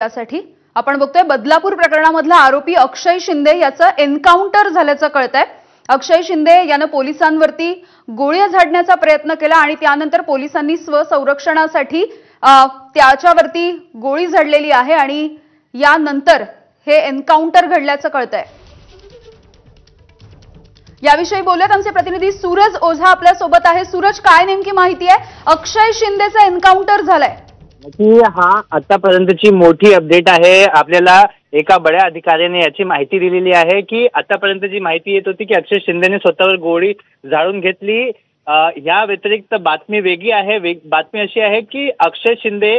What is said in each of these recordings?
त्यासाठी आपण बघतोय बदलापूर प्रकरणामधला आरोपी अक्षय शिंदे याचं एन्काउंटर झाल्याचं कळतंय। अक्षय शिंदे यानं पोलिसांवरती गोळ्या झाडण्याचा प्रयत्न केला आणि त्यानंतर पोलिसांनी स्वसंरक्षणासाठी त्याच्यावरती गोळी झाडलेली आहे आणि यानंतर हे एन्काउंटर घडल्याचं कळतंय। याविषयी बोलत आमचे प्रतिनिधी सूरज ओझा आपल्या सोबत आहे। सूरज, काय नेमकी माहिती आहे? अक्षय शिंदेचं एन्काउंटर झालंय की हा आतापर्यंतची मोठी अपडेट आहे। आपल्याला एका बड्या अधिकाऱ्याने याची माहिती दिलेली आहे की आतापर्यंत जी माहिती येत होती की अक्षय शिंदेने स्वतःवर गोळी झाडून घेतली। या व्यतिरिक्त बातमी वेगळी आहे। बातमी अशी आहे की अक्षय शिंदे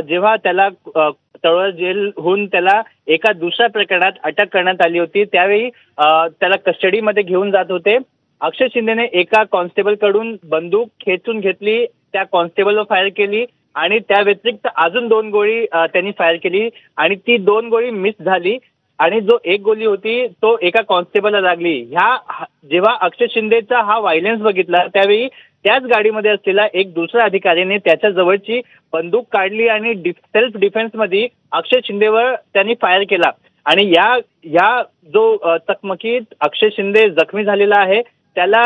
जेव्हा त्याला तळोजा जेलहून त्याला एका दुसऱ्या प्रकरणात अटक करण्यात आली होती त्यावेळी त्याला कस्टडीमध्ये घेऊन जात होते। अक्षय शिंदेने एका कॉन्स्टेबल कडून बंदूक खेचून घेतली, त्या कॉन्स्टेबलवर फायर केली आणि त्या व्यतिरिक्त अजून 2 गोळी त्यांनी फायर केली आणि ती 2 गोळी मिस झाली आणि जो एक गोळी होती तो एका कॉन्स्टेबलला लागली। जेव्हा अक्षय शिंदेचा हा व्हायलेन्स बघितला त्यावेळी त्याच गाडीमध्ये असलेला एक दुसरा अधिकाऱ्याने त्याच्या जवळची बंदूक काढली आणि सेल्फ डिफेन्समध्ये अक्षय शिंदेवर त्यांनी फायर केला आणि या जो चकमकीत अक्षय शिंदे जखमी झालेला आहे त्याला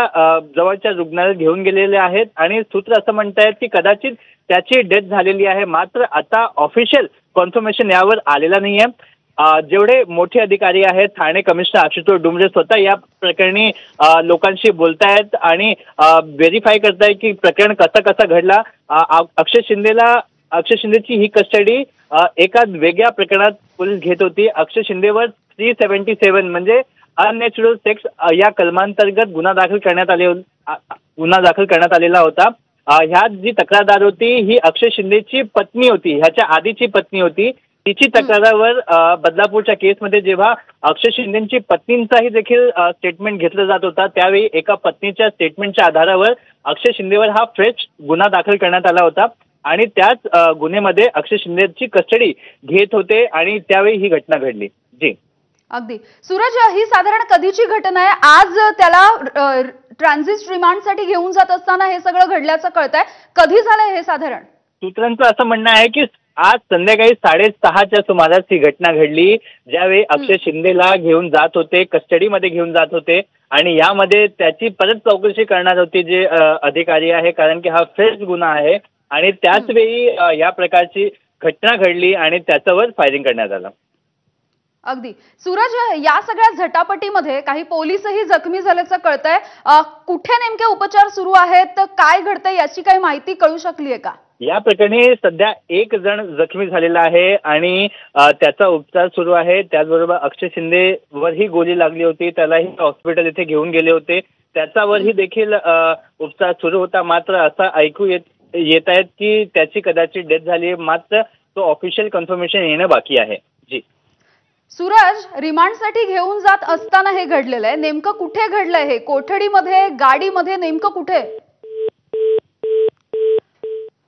जवळच्या रुग्णालयात घेऊन गेलेले आहेत आणि सूत्र असं म्हणतायत की कदाचित त्याची डेथ झालेली आहे। मात्र आता ऑफिशियल कन्फर्मेशन यावर आलेला नाहीये। जेवढे मोठे अधिकारी आहेत, ठाणे कमिशनर आशुतोष डुमरे स्वतः या प्रकरणी लोकांशी बोलतायत आणि व्हेरीफाय करतायत की प्रकरण कसं घडला। अक्षय शिंदेची ही कस्टडी एका वेगळ्या प्रकरणात पोलीस घेत होती। अक्षय शिंदेवर 377 म्हणजे अननॅचरल सेक्स या कलमांतर्गत गुन्हा दाखल करण्यात आलेला होता। ह्यात जी तक्रारदार होती ही अक्षय शिंदेची पत्नी होती, ह्याच्या आधीची पत्नी होती। तिची तक्रारावर बदलापूरच्या केसमध्ये जेव्हा अक्षय शिंदेची पत्नींचाही देखील स्टेटमेंट घेतलं जात होता त्यावेळी एका पत्नीच्या स्टेटमेंटच्या आधारावर अक्षय शिंदेवर हा फ्रेश गुन्हा दाखल करण्यात आला होता आणि त्याच गुन्ह्यामध्ये अक्षय शिंदेची कस्टडी घेत होते आणि त्यावेळी ही घटना घडली। जी अगदी सूरज, ही साधारण कधीची घटना आहे? आज त्याला ट्रान्झिट रिमांडसाठी घेऊन जात असताना हे सगळं घडल्याचं कळतंय। कधी झालंय हे साधारण? सूत्रांचं असं म्हणणं आहे की आज संध्याकाळी 6:30च्या सुमारास ही घटना घडली, ज्यावेळी अक्षय शिंदेला घेऊन जात होते, कस्टडीमध्ये घेऊन जात होते आणि यामध्ये त्याची परत चौकशी करणार होती जे अधिकारी आहे, कारण की हा फ्रेश गुन्हा आहे आणि त्याच वेळी या प्रकारची घटना घडली आणि त्याच्यावर फायरिंग करण्यात आलं। अगदी सूरज, या सगळ्या झटापटीमध्ये काही पोलीसही जखमी झाल्याचं कळतंय। कुठे नेमके उपचार सुरू आहेत, काय घडतंय याची काही माहिती कळू शकली आहे का? या प्रकरणी सध्या एक जण जखमी झालेला आहे आणि त्याचा उपचार सुरू आहे। त्याचबरोबर अक्षय शिंदेवर ही गोळी लागली होती, त्यालाही हॉस्पिटल इथे घेऊन गेले होते, त्याच्यावरही देखील उपचार सुरू होता। मात्र असं ऐकू येत आहेत की त्याची कदाचित डेथ झाली, मात्र तो ऑफिशियल कन्फर्मेशन येणं बाकी आहे। जी सूरज, रिमांडसाठी घेऊन जात असताना हे घडलेलं आहे, नेमकं कुठे घडलंय? हे कोठडीमध्ये, गाडीमध्ये, नेमकं कुठे?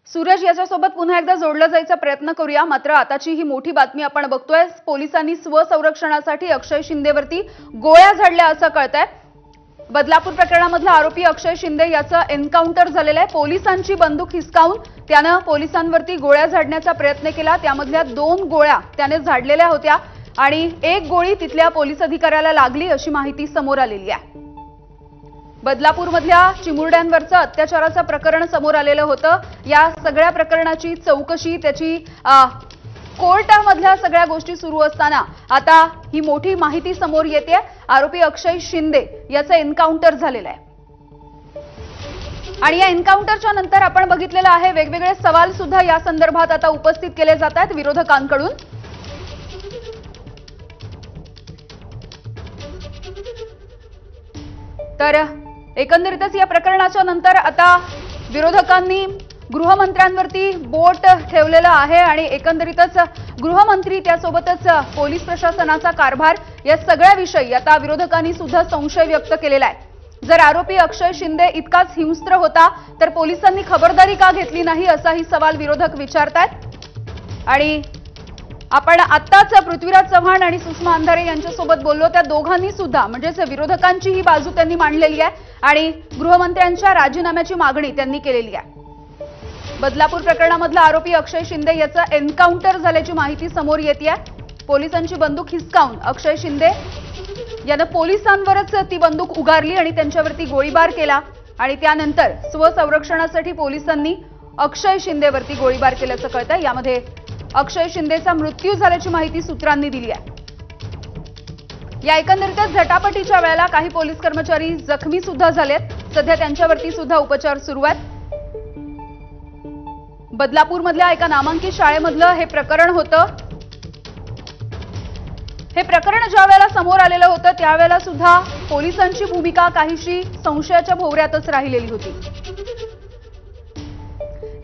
सूरज, याच्यासोबत पुन्हा एकदा जोडलं जायचा प्रयत्न करूया। मात्र आताची ही मोठी बातमी आपण बघतोय, पोलिसांनी स्वसंरक्षणासाठी अक्षय शिंदेवरती गोळ्या झाडल्या असं कळतंय। बदलापूर प्रकरणामधला आरोपी अक्षय शिंदे याचं एन्काउंटर झालेलं आहे। पोलिसांची बंदूक हिसकावून त्यानं पोलिसांवरती गोळ्या झाडण्याचा प्रयत्न केला, त्यामधल्या 2 गोळ्या त्याने झाडलेल्या होत्या आणि एक गोळी तिथल्या पोलीस अधिकाऱ्याला लागली अशी माहिती समोर आलेली आहे। बदलापूरमधल्या चिमुरड्यांवरचं अत्याचाराचं प्रकरण समोर आलेलं होतं। या सगळ्या प्रकरणाची चौकशी, त्याची कोर्टामधल्या सगळ्या गोष्टी सुरू असताना आता ही मोठी माहिती समोर येते, आरोपी अक्षय शिंदे याचं एन्काउंटर झालेलं आहे। आणि या एन्काउंटरच्या नंतर आपण बघितलेलं आहे वेगवेगळे सवाल सुद्धा या संदर्भात आता उपस्थित केले जात आहेत विरोधकांकडून। तर एकंदरीतच या प्रकरणाच्या नंतर आता विरोधकांनी गृहमंत्र्यांवरती बोट ठेवलेलं आहे आणि एकंदरीतच गृहमंत्री त्यासोबतच पोलीस प्रशासनाचा कारभार या सगळ्या विषयी आता विरोधकांनी सुद्धा संशय व्यक्त केलेला आहे। जर आरोपी अक्षय शिंदे इतकाच हिंस्त्र होता तर पोलिसांनी खबरदारी का घेतली नाही, असाही सवाल विरोधक विचारतायत। आणि आपण आत्ताच पृथ्वीराज चव्हाण आणि सुषमा अंधारे यांच्यासोबत बोललो, त्या दोघांनी सुद्धा म्हणजे विरोधकांची ही बाजू त्यांनी मांडलेली आहे आणि गृहमंत्र्यांच्या राजीनाम्याची मागणी त्यांनी केलेली आहे। बदलापूर प्रकरणामधला आरोपी अक्षय शिंदे याचा एन्काउंटर झाल्याची माहिती समोर येते। पोलिसांची बंदूक हिसकावून अक्षय शिंदे यानं पोलिसांवरच ती बंदूक उगारली आणि त्यांच्यावरती गोळीबार केला आणि त्यानंतर स्वसंरक्षणासाठी पोलिसांनी अक्षय शिंदेवरती गोळीबार केल्याचं कळतंय। यामध्ये अक्षय शिंदेचा मृत्यू झाल्याची माहिती सूत्रांनी दिली आहे। या एकंदरीतच झटापटीच्या वेळेला काही पोलीस कर्मचारी जखमी सुद्धा झालेत। सध्या त्यांच्यावरती सुद्धा उपचार सुरू आहेत। बदलापूरमधल्या एका नामांकित शाळेमधलं हे प्रकरण होतं। हे प्रकरण ज्या वेळेला समोर आलेलं होतं त्यावेळेला सुद्धा पोलिसांची भूमिका काहीशी संशयाच्या भोवऱ्यातच राहिलेली होती।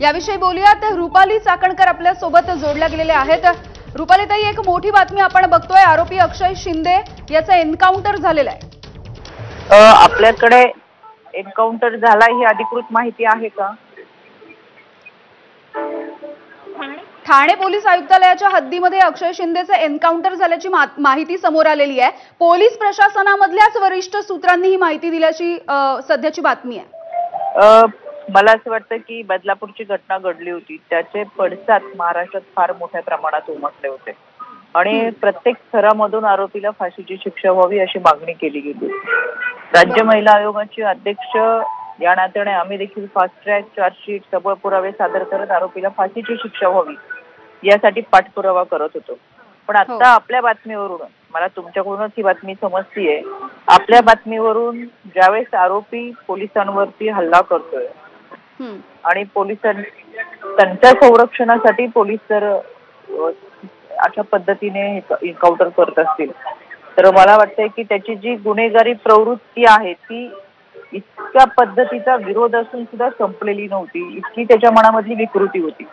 याविषयी बोलूयात। रुपाली चाकणकर आपल्या सोबत जोडल्या गेलेल्या आहेत। रुपालीताई, एक मोठी बातमी आपण बघतोय, आरोपी अक्षय शिंदे याचा एन्काउंटर झालेला आहे। आपल्याकडे एन्काउंटर झाला ही अधिकृत माहिती आहे का? ठाणे पोलीस आयुक्तालयाच्या हद्दीमध्ये अक्षय शिंदेचं एन्काउंटर झाल्याची माहिती समोर आलेली आहे। पोलीस प्रशासनामधल्याच वरिष्ठ सूत्रांनी ही माहिती दिल्याची सध्याची बातमी आहे। मला असं वाटतं की बदलापूरची घटना घडली होती त्याचे पडसाद महाराष्ट्रात फार मोठ्या प्रमाणात उमटले होते आणि प्रत्येक स्तरामधून आरोपीला फाशीची शिक्षा व्हावी अशी मागणी केली गेली। राज्य महिला आयोगाचे अध्यक्ष या नात्याने आम्ही देखील फास्ट ट्रॅक चार्जशीट सबळ पुरावे सादर करत आरोपीला फाशीची शिक्षा व्हावी यासाठी पाठपुरावा करत होतो। पण आता आपल्या बातमीवरून मला तुमच्याकडूनच ही बातमी समजतीये, आपल्या बातमीवरून ज्यावेळेस आरोपी पोलिसांवरती हल्ला करतोय आणि त्यांच्या संरक्षणासाठी पोलीस जर अशा पद्धतीने एन्काउंटर करत असतील तर मला वाटतंय की त्याची जी गुन्हेगारी प्रवृत्ती आहे ती इतक्या पद्धतीचा विरोध असून सुद्धा संपलेली नव्हती, इतकी त्याच्या मनामधली विकृती होती।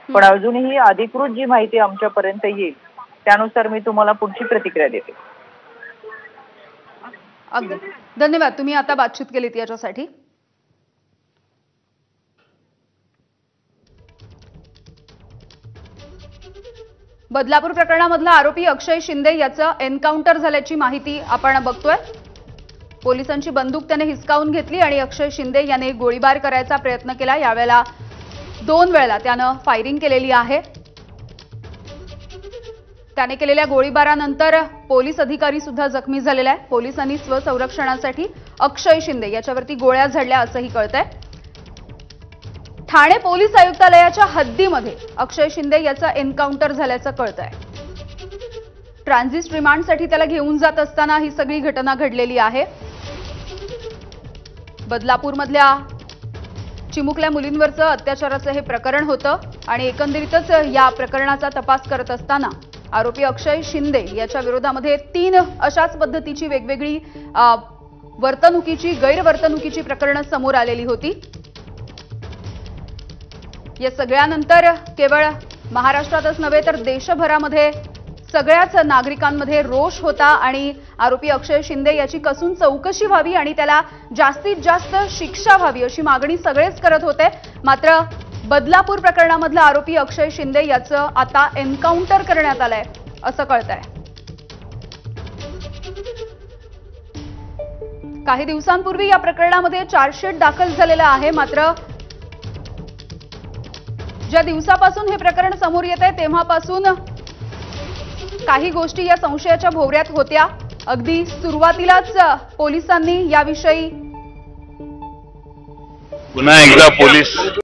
पण अजूनही अधिकृत जी माहिती आमच्यापर्यंत येईल त्यानुसार मी तुम्हाला पुढची प्रतिक्रिया देते। अगदी धन्यवाद, तुम्ही आता बातचीत केलीत याच्यासाठी। बदलापूर प्रकरणामधला आरोपी अक्षय शिंदे याचं एन्काउंटर झाल्याची माहिती आपण बघतोय। पोलिसांची बंदूक त्याने हिसकावून घेतली आणि अक्षय शिंदे याने गोळीबार करायचा प्रयत्न केला। यावेळेला 2 वेळा त्यानं फायरिंग केलेली आहे। त्याने केलेल्या गोळीबारानंतर पोलीस अधिकारी सुद्धा जखमी झालेला आहे। पोलिसांनी स्वसंरक्षणासाठी अक्षय शिंदे याच्यावरती गोळ्या झाडल्या असंही कळतंय। ठाणे पोलीस आयुक्तालयाच्या हद्दीमध्ये अक्षय शिंदे याचा एन्काउंटर झाल्याचं कळतंय। ट्रान्झिट रिमांडसाठी त्याला घेऊन जात असताना ही सगळी घटना घडलेली आहे। बदलापूरमधल्या चिमुकल्या मुलींवरचं अत्याचाराचं हे प्रकरण होतं आणि एकंदरीतच या प्रकरणाचा तपास करत असताना आरोपी अक्षय शिंदे याच्या विरोधामध्ये 3 अशाच पद्धतीची वेगवेगळी गैरवर्तणुकीची प्रकरणं समोर आलेली होती। या सगळ्यानंतर केवळ महाराष्ट्रातच नव्हे तर देशभरामध्ये सगळ्याच नागरिकांमध्ये रोष होता आणि आरोपी अक्षय शिंदे याची कसून चौकशी व्हावी आणि त्याला जास्तीत जास्त शिक्षा व्हावी अशी मागणी सगळेच करत होते। मात्र बदलापूर प्रकरणामधला आरोपी अक्षय शिंदे याचं आता एन्काउंटर करण्यात आलंय असं कळतंय। काही दिवसांपूर्वी या प्रकरणामध्ये चार्जशीट दाखल झालेला आहे। मात्र ज्या दिवसापासून हे प्रकरण समोर येत आहे तेव्हापासून काही गोष्टी या संशयाच्या भोवऱ्यात होत्या। अगदी सुरुवातीलाच पोलिसांनी याविषयी पुन्हा एकदा पोलीस